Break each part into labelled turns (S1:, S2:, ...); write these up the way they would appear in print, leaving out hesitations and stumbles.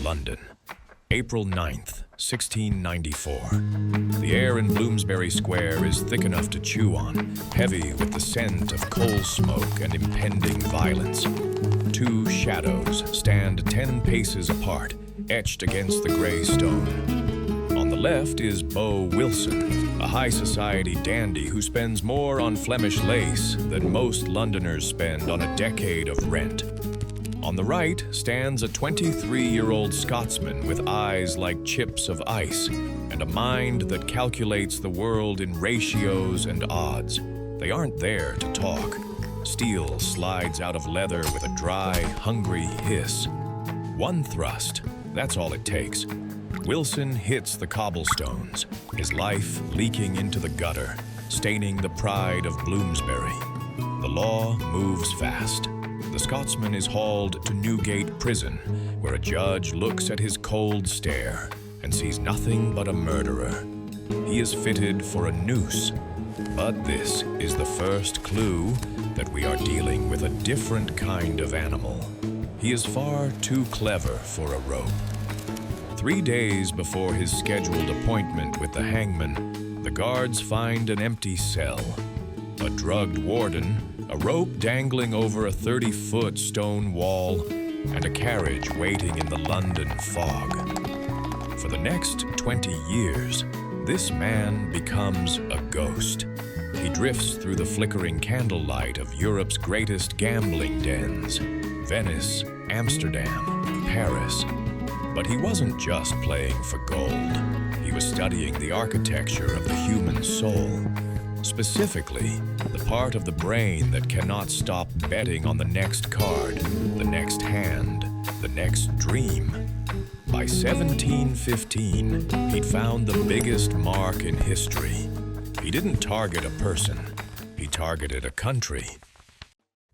S1: London. April 9th, 1694. The air in Bloomsbury Square is thick enough to chew on, heavy with the scent of coal smoke and impending violence. Two shadows stand 10 paces apart, etched against the gray stone. On the left is Beau Wilson, a high society dandy who spends more on Flemish lace than most Londoners spend on a decade of rent. On the right stands a 23-year-old Scotsman with eyes like chips of ice and a mind that calculates the world in ratios and odds. They aren't there to talk. Steel slides out of leather with a dry, hungry hiss. One thrust, that's all it takes. Wilson hits the cobblestones, his life leaking into the gutter, staining the pride of Bloomsbury. The law moves fast. The Scotsman is hauled to Newgate Prison, where a judge looks at his cold stare and sees nothing but a murderer. He is fitted for a noose, but this is the first clue that we are dealing with a different kind of animal. He is far too clever for a rope. 3 days before his scheduled appointment with the hangman, the guards find an empty cell, a drugged warden, a rope dangling over a 30-foot stone wall, and a carriage waiting in the London fog. For the next 20 years, this man becomes a ghost. He drifts through the flickering candlelight of Europe's greatest gambling dens, Venice, Amsterdam, Paris. But he wasn't just playing for gold. He was studying the architecture of the human soul. Specifically, the part of the brain that cannot stop betting on the next card, the next hand, the next dream. By 1715, he'd found the biggest mark in history. He didn't target a person, he targeted a country.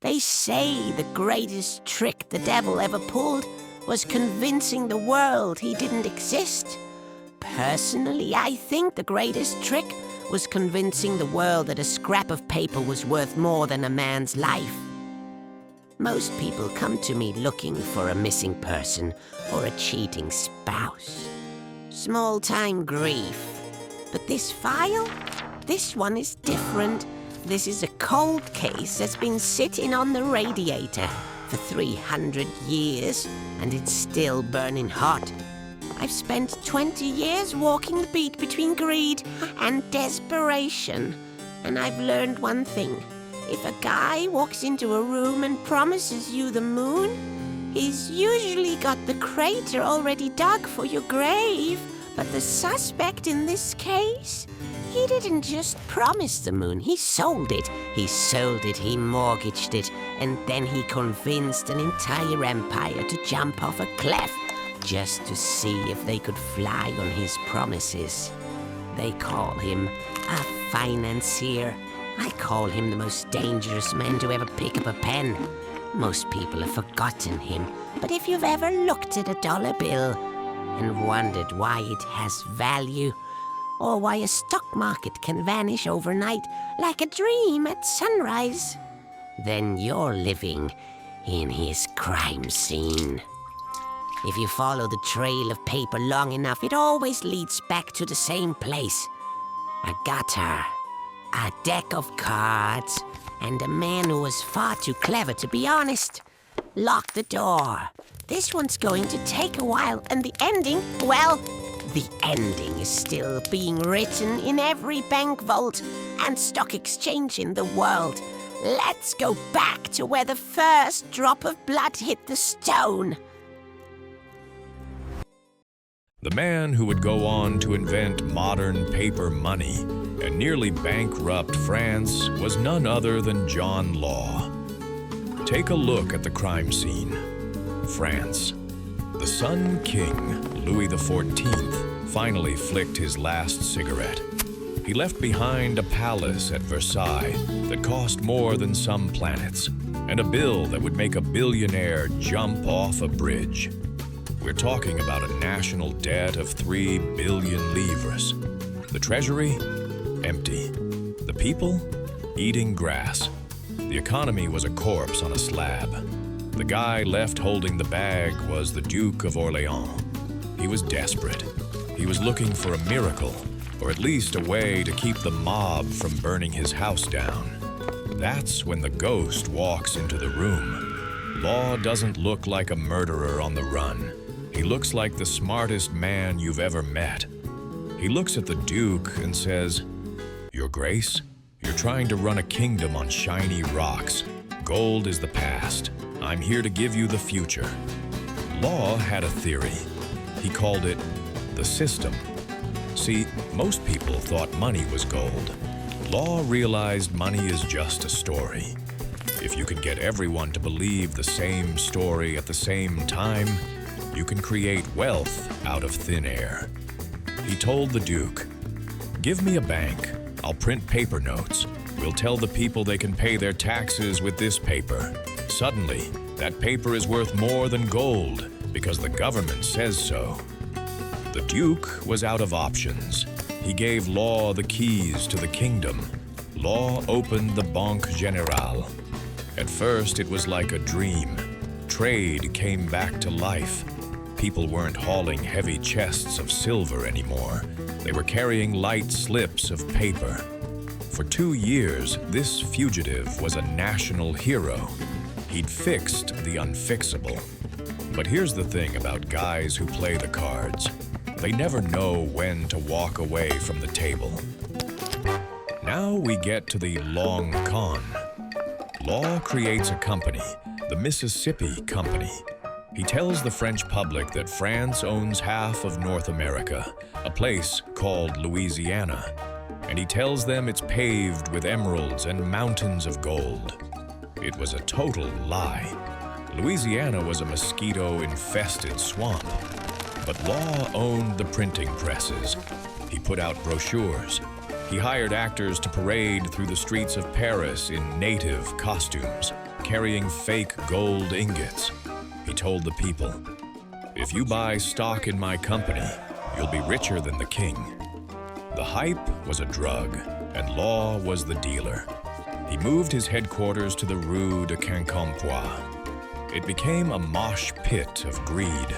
S2: They say the greatest trick the devil ever pulled was convincing the world he didn't exist. Personally, I think the greatest trick was convincing the world that a scrap of paper was worth more than a man's life. Most people come to me looking for a missing person or a cheating spouse. Small-time grief. But this file? This one is different. This is a cold case that's been sitting on the radiator for 300 years, and it's still burning hot. I've spent 20 years walking the beat between greed and desperation, and I've learned one thing. If a guy walks into a room and promises you the moon, he's usually got the crater already dug for your grave. But the suspect in this case, he didn't just promise the moon, he sold it. He sold it, he mortgaged it, and then he convinced an entire empire to jump off a cliff just to see if they could fly on his promises. They call him a financier. I call him the most dangerous man to ever pick up a pen. Most people have forgotten him, but if you've ever looked at a dollar bill and wondered why it has value, or why a stock market can vanish overnight like a dream at sunrise, then you're living in his crime scene. If you follow the trail of paper long enough, it always leads back to the same place. A gutter, a deck of cards, and a man who was far too clever to be honest. Lock the door. This one's going to take a while, and the ending, well, the ending is still being written in every bank vault and stock exchange in the world. Let's go back to where the first drop of blood hit the stone.
S1: The man who would go on to invent modern paper money and nearly bankrupt France was none other than John Law. Take a look at the crime scene. France. The Sun King, Louis XIV, finally flicked his last cigarette. He left behind a palace at Versailles that cost more than some planets, and a bill that would make a billionaire jump off a bridge. We're talking about a national debt of 3 billion livres. The treasury? Empty. The people? Eating grass. The economy was a corpse on a slab. The guy left holding the bag was the Duke of Orleans. He was desperate. He was looking for a miracle, or at least a way to keep the mob from burning his house down. That's when the ghost walks into the room. Law doesn't look like a murderer on the run. He looks like the smartest man you've ever met. He looks at the Duke and says, "Your Grace, you're trying to run a kingdom on shiny rocks. Gold is the past. I'm here to give you the future." Law had a theory. He called it the system. See, most people thought money was gold. Law realized money is just a story. If you can get everyone to believe the same story at the same time, you can create wealth out of thin air. He told the Duke, "Give me a bank. I'll print paper notes. We'll tell the people they can pay their taxes with this paper. Suddenly, that paper is worth more than gold because the government says so." The Duke was out of options. He gave Law the keys to the kingdom. Law opened the Banque Générale. At first, it was like a dream. Trade came back to life. People weren't hauling heavy chests of silver anymore. They were carrying light slips of paper. For 2 years, this fugitive was a national hero. He'd fixed the unfixable. But here's the thing about guys who play the cards. They never know when to walk away from the table. Now we get to the long con. Law creates a company, the Mississippi Company. He tells the French public that France owns half of North America, a place called Louisiana. And he tells them it's paved with emeralds and mountains of gold. It was a total lie. Louisiana was a mosquito-infested swamp. But Law owned the printing presses. He put out brochures. He hired actors to parade through the streets of Paris in native costumes, carrying fake gold ingots. He told the people, "If you buy stock in my company, you'll be richer than the king." The hype was a drug, and Law was the dealer. He moved his headquarters to the Rue de Quincampoix. It became a mosh pit of greed.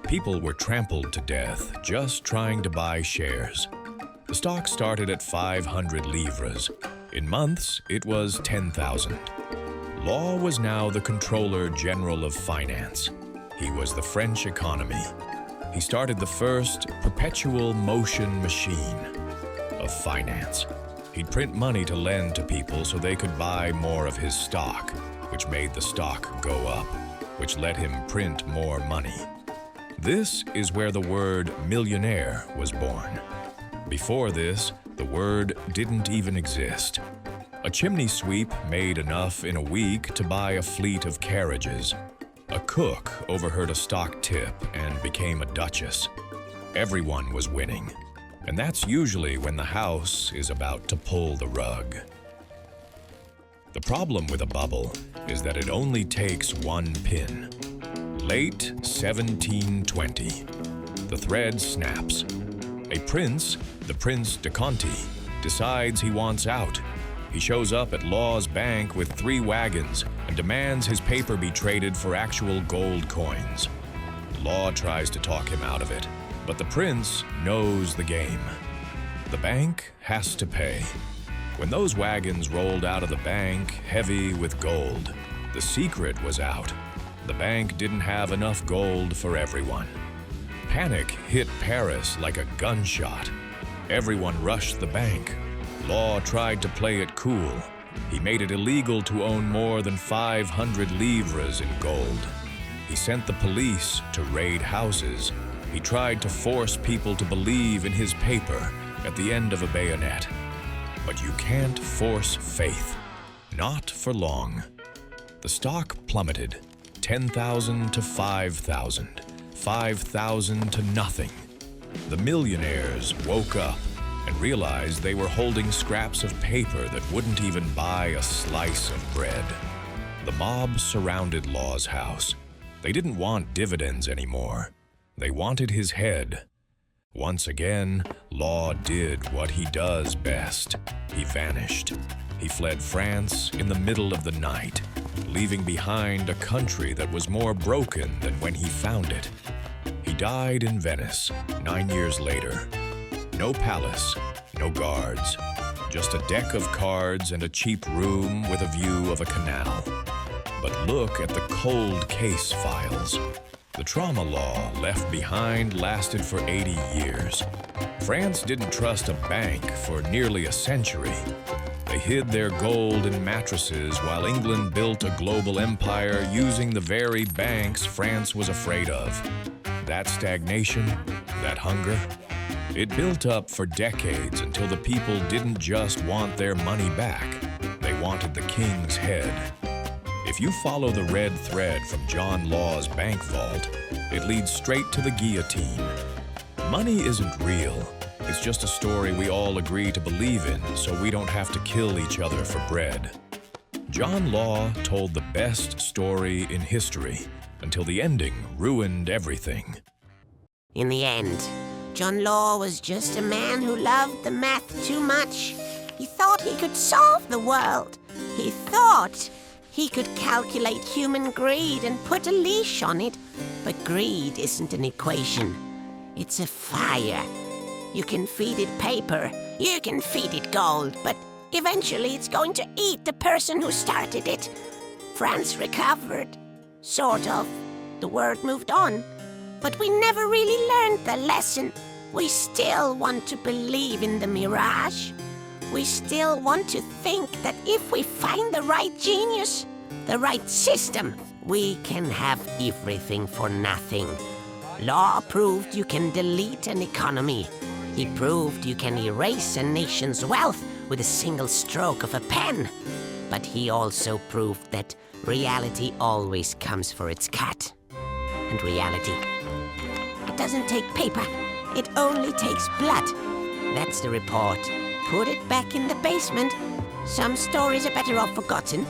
S1: People were trampled to death just trying to buy shares. The stock started at 500 livres. In months, it was 10,000. Law was now the Controller General of Finance. He was the French economy. He started the first perpetual motion machine of finance. He'd print money to lend to people so they could buy more of his stock, which made the stock go up, which let him print more money. This is where the word millionaire was born. Before this, the word didn't even exist. A chimney sweep made enough in a week to buy a fleet of carriages. A cook overheard a stock tip and became a duchess. Everyone was winning. And that's usually when the house is about to pull the rug. The problem with a bubble is that it only takes one pin. Late 1720. The thread snaps. A prince, the Prince de Conti, decides he wants out. He shows up at Law's bank with 3 wagons and demands his paper be traded for actual gold coins. Law tries to talk him out of it, but the prince knows the game. The bank has to pay. When those wagons rolled out of the bank heavy with gold, the secret was out. The bank didn't have enough gold for everyone. Panic hit Paris like a gunshot. Everyone rushed the bank. Law tried to play it cool. He made it illegal to own more than 500 livres in gold. He sent the police to raid houses. He tried to force people to believe in his paper at the end of a bayonet. But you can't force faith. Not for long. The stock plummeted. 10,000 to 5,000. 5,000 to nothing. The millionaires woke up and realized they were holding scraps of paper that wouldn't even buy a slice of bread. The mob surrounded Law's house. They didn't want dividends anymore. They wanted his head. Once again, Law did what he does best. He vanished. He fled France in the middle of the night. leaving behind a country that was more broken than when he found it. He died in Venice 9 years later. No palace, no guards, just a deck of cards and a cheap room with a view of a canal. But look at the cold case files. The trauma law left behind lasted for 80 years. France didn't trust a bank for nearly a century. They hid their gold in mattresses while England built a global empire using the very banks France was afraid of. That stagnation, that hunger, it built up for decades until the people didn't just want their money back. They wanted the king's head. If you follow the red thread from John Law's bank vault, it leads straight to the guillotine. Money isn't real. It's just a story we all agree to believe in so we don't have to kill each other for bread. John Law told the best story in history until the ending ruined everything.
S2: In the end, John Law was just a man who loved the math too much. He thought he could solve the world. He thought he could calculate human greed and put a leash on it. But greed isn't an equation. It's a fire. You can feed it paper, you can feed it gold, but eventually it's going to eat the person who started it. France recovered. Sort of. The world moved on. But we never really learned the lesson. We still want to believe in the mirage. We still want to think that if we find the right genius, the right system, we can have everything for nothing. Law proved you can delete an economy. He proved you can erase a nation's wealth with a single stroke of a pen. But he also proved that reality always comes for its cut. And reality, it doesn't take paper, it only takes blood. That's the report. Put it back in the basement. Some stories are better off forgotten.